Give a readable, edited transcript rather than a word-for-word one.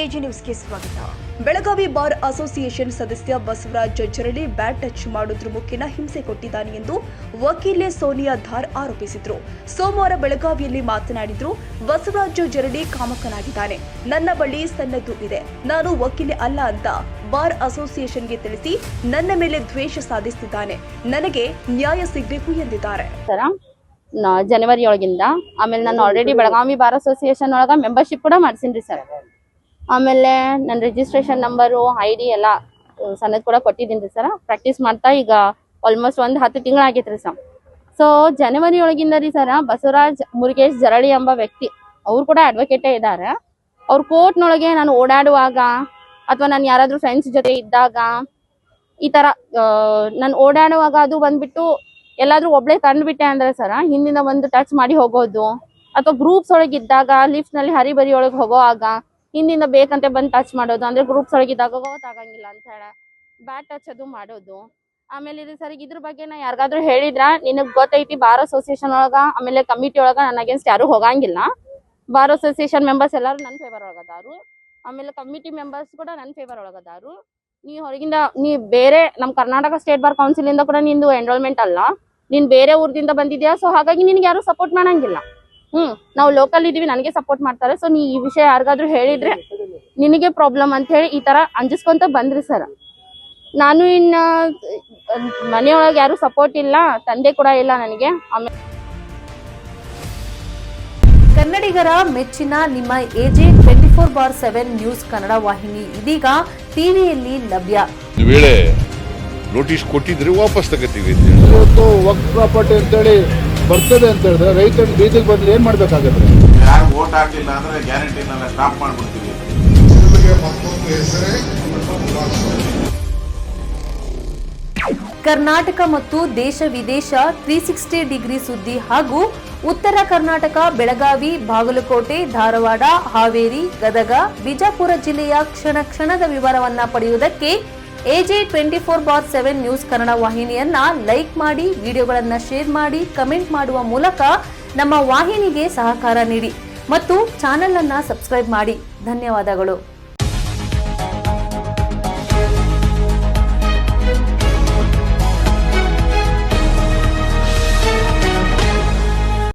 AG ನ್ಯೂಸ್ಗೆ ಸ್ವಾಗತ. Belagavi bar association ಸದಸ್ಯ ಬಸವರಾಜ್ ಜರಳಿ ಬ್ಯಾಟ್ ಟಚ್ ಮಾಡೋದ್ರ ಮುಖೇನ ಹಿಂಸೆ ಕೊಟ್ಟಿದ್ದಾನೆ ಎಂದು ವಕೀಲೆ ಸೋನಿಯಾ ಧಾರ್ ಆರೋಪಿಸಿದ್ರು. ಸೋಮವಾರ ಬೆಳಗಾವಿಯಲ್ಲಿ ಮಾತನಾಡಿದ್ರು. ಬಸವರಾಜ್ ಜರಳಿ ಕಾಮಕನಾಗಿದ್ದಾನೆ, ನನ್ನ ಬಳಿ ಸನ್ನದ್ದು ಇದೆ, ನಾನು ವಕೀಲೆ ಅಲ್ಲ ಅಂತ ಬಾರ್ ಅಸೋಸಿಯೇಷನ್ಗೆ ತಿಳಿಸಿ ನನ್ನ ಮೇಲೆ ದ್ವೇಷ ಸಾಧಿಸುತ್ತಿದ್ದಾನೆ, ನನಗೆ ನ್ಯಾಯ ಸಿಗಬೇಕು ಎಂದಿದ್ದಾರೆ. ಜನವರಿ ಒಳಗಿಂದ ಆಮೇಲೆ ನಾನು ಆಲ್ರೆಡಿ ಬೆಳಗಾವಿ ಬಾರ್ ಅಸೋಸಿಯೇಷನ್ ಒಳಗ ಮೆಂಬರ್ಶಿಪ್ ಕೂಡ ಮಾಡ್ಸಿನ್ರಿ ಸರ್. ಆಮೇಲೆ ನನ್ನ ರಿಜಿಸ್ಟ್ರೇಷನ್ ನಂಬರು ID ಎಲ್ಲ ಸನ್ನದ್ ಕೂಡ ಕೊಟ್ಟಿದ್ದೀನಿ ಸರ್. ಪ್ರಾಕ್ಟೀಸ್ ಮಾಡ್ತಾ ಈಗ ಆಲ್ಮೋಸ್ಟ್ 10 ತಿಂಗಳಾಗೈತ್ರಿ ಸರ್. ಸೊ ಜನವರಿ ಒಳಗಿಂದ ರೀ ಸರ್ ಬಸವರಾಜ್ ಮುರುಗೇಶ್ ಜರಳಿ ಎಂಬ ವ್ಯಕ್ತಿ, ಅವ್ರು ಕೂಡ ಅಡ್ವೊಕೇಟೇ ಇದ್ದಾರೆ. ಅವ್ರ ಕೋರ್ಟ್ನೊಳಗೆ ನಾನು ಓಡಾಡುವಾಗ ಅಥವಾ ನಾನು ಯಾರಾದ್ರೂ ಫ್ರೆಂಡ್ಸ್ ಜೊತೆ ಇದ್ದಾಗ ಈ ತರ ನಾನು ಓಡಾಡುವಾಗ ಅದು ಬಂದ್ಬಿಟ್ಟು ಎಲ್ಲಾದ್ರೂ ಒಬ್ಳೆ ಕಂಡ್ಬಿಟ್ಟೆ ಅಂದ್ರೆ ಸರ ಹಿಂದಿನ ಒಂದು ಟಚ್ ಮಾಡಿ ಹೋಗೋದು, ಅಥವಾ ಗ್ರೂಪ್ಸ್ ಒಳಗೆ ಇದ್ದಾಗ ಲಿಫ್ಟ್ ನಲ್ಲಿ ಹರಿಬರಿ ಒಳಗೆ ಹೋಗೋವಾಗ ಹಿಂದಿಂದ ಬೇಕಂತ ಬಂದು ಟಚ್ ಮಾಡೋದು, ಅಂದ್ರೆ ಗ್ರೂಪ್ಸ್ ಒಳಗೆ ಇದ್ದಾಗ ಗೊತ್ತಾಗಂಗಿಲ್ಲ ಅಂತ ಹೇಳಿ ಬ್ಯಾಟ್ ಟಚ್ ಅದು ಮಾಡೋದು. ಆಮೇಲೆ ಇದು ಸರ್ ಇದ್ರ ಬಗ್ಗೆ ನಾ ಯಾರಿಗಾದ್ರೂ ಹೇಳಿದ್ರ ನಿನಗ್ ಗೊತ್ತೈತಿ ಬಾರ್ ಅಸೋಸಿಯೇಷನ್ ಒಳಗ ಆಮೇಲೆ ಕಮಿಟಿ ಒಳಗ ನನ್ನ ಅಗೇನ್ಸ್ಟ್ ಯಾರು ಹೋಗಂಗಿಲ್ಲ, ಬಾರ್ ಅಸೋಸಿಯೇಷನ್ ಮೆಂಬರ್ಸ್ ಎಲ್ಲಾರು ನನ್ನ ಫೇವರ್ ಒಳಗದಾರು, ಆಮೇಲೆ ಕಮಿಟಿ ಮೆಂಬರ್ಸ್ ಕೂಡ ನನ್ನ ಫೇವರ್ ಒಳಗದಾರು. ನೀ ಹೊರಗಿಂದ ನೀ ಬೇರೆ ನಮ್ ಕರ್ನಾಟಕ ಸ್ಟೇಟ್ ಬಾರ್ ಕೌನ್ಸಿಲ್ ಇಂದ ಕೂಡ ನಿಂದು ಎನ್ರೋಲ್ಮೆಂಟ್ ಅಲ್ಲ, ನೀನ್ ಬೇರೆ ಊರಿಂದ ಬಂದಿದ್ಯಾ, ಸೊ ಹಾಗಾಗಿ ನಿನ್ಗೆ ಯಾರು ಸಪೋರ್ಟ್ ಮಾಡಂಗಿಲ್ಲ. ನಾವು ಲೋಕಲ್ ಇದೀವಿ, ನನಗೆ ಸಪೋರ್ಟ್ ಮಾಡ್ತಾರೆ. ಸೊ ನೀ ಈ ವಿಷಯ ಯಾರಿಗಾದ್ರೂ ಹೇಳಿದ್ರೆ ನಿನಗೆ ಪ್ರಾಬ್ಲಮ್ ಅಂತ ಹೇಳಿ ಈ ತರ ಅಂಜಿಸ್ಕೊಂತ ಬಂದ್ರಿ ಸರ್. ನಾನು ಇನ್ನ ಮನೆಯೊಳಗೆ ಯಾರು ಸಪೋರ್ಟ್ ಇಲ್ಲ, ತಂದೆ ಕೂಡ ಇಲ್ಲ ನನಗೆ. ಆಮೇಲೆ ಕನ್ನಡಿಗರ ಮೆಚ್ಚಿನ ನಿಮ್ಮ AJ 24/7 ನ್ಯೂಸ್ ಕನ್ನಡ ವಾಹಿನಿ ಇದೀಗ ಟಿವಿಯಲ್ಲಿ ಲಭ್ಯ. ವೇಳೆ ನೋಟಿಸ್ ಕೊಟ್ಟಿದ್ರೆ ವಾಪಸ್ ತಗೋತೀವಿ. ಇವತ್ತು ವಕ್ಫ್ ಪ್ರಾಪರ್ಟಿ ಅಂತೇಳಿ ಬರ್ತದೆ ಅಂತ ಹೇಳಿದ್ರೆ ರೈತರು ಬೀದಿಗೆ ಬಂದ್ರೆ ಏನ್ ಮಾಡ್ಬೇಕಾಗತ್ತೆ? ಯಾರು ವೋಟ್ ಹಾಕಿಲ್ಲ ಅಂದ್ರೆ ಗ್ಯಾರಂಟಿನೆಲ್ಲ ಸ್ಟಾಪ್ ಮಾಡ್ಬಿಡ್ತೀವಿ. ಕರ್ನಾಟಕ ಮತ್ತು ದೇಶ ವಿದೇಶ 360 ಡಿಗ್ರಿ ಸುದ್ದಿ ಹಾಗೂ ಉತ್ತರ ಕರ್ನಾಟಕ ಬೆಳಗಾವಿ, ಬಾಗಲಕೋಟೆ, ಧಾರವಾಡ, ಹಾವೇರಿ, ಗದಗ, ಬಿಜಾಪುರ ಜಿಲ್ಲೆಯ ಕ್ಷಣ ಕ್ಷಣದ ವಿವರವನ್ನ ಪಡೆಯುವುದಕ್ಕೆ AJ 24/7 ನ್ಯೂಸ್ ಕನ್ನಡ ವಾಹಿನಿಯನ್ನ ಲೈಕ್ ಮಾಡಿ, ವಿಡಿಯೋಗಳನ್ನ ಶೇರ್ ಮಾಡಿ, ಕಮೆಂಟ್ ಮಾಡುವ ಮೂಲಕ ನಮ್ಮ ವಾಹಿನಿಗೆ ಸಹಕಾರ ನೀಡಿ ಮತ್ತು ಚಾನೆಲ್ ಅನ್ನ ಸಬ್ಸ್ಕ್ರೈಬ್ ಮಾಡಿ. ಧನ್ಯವಾದಗಳು.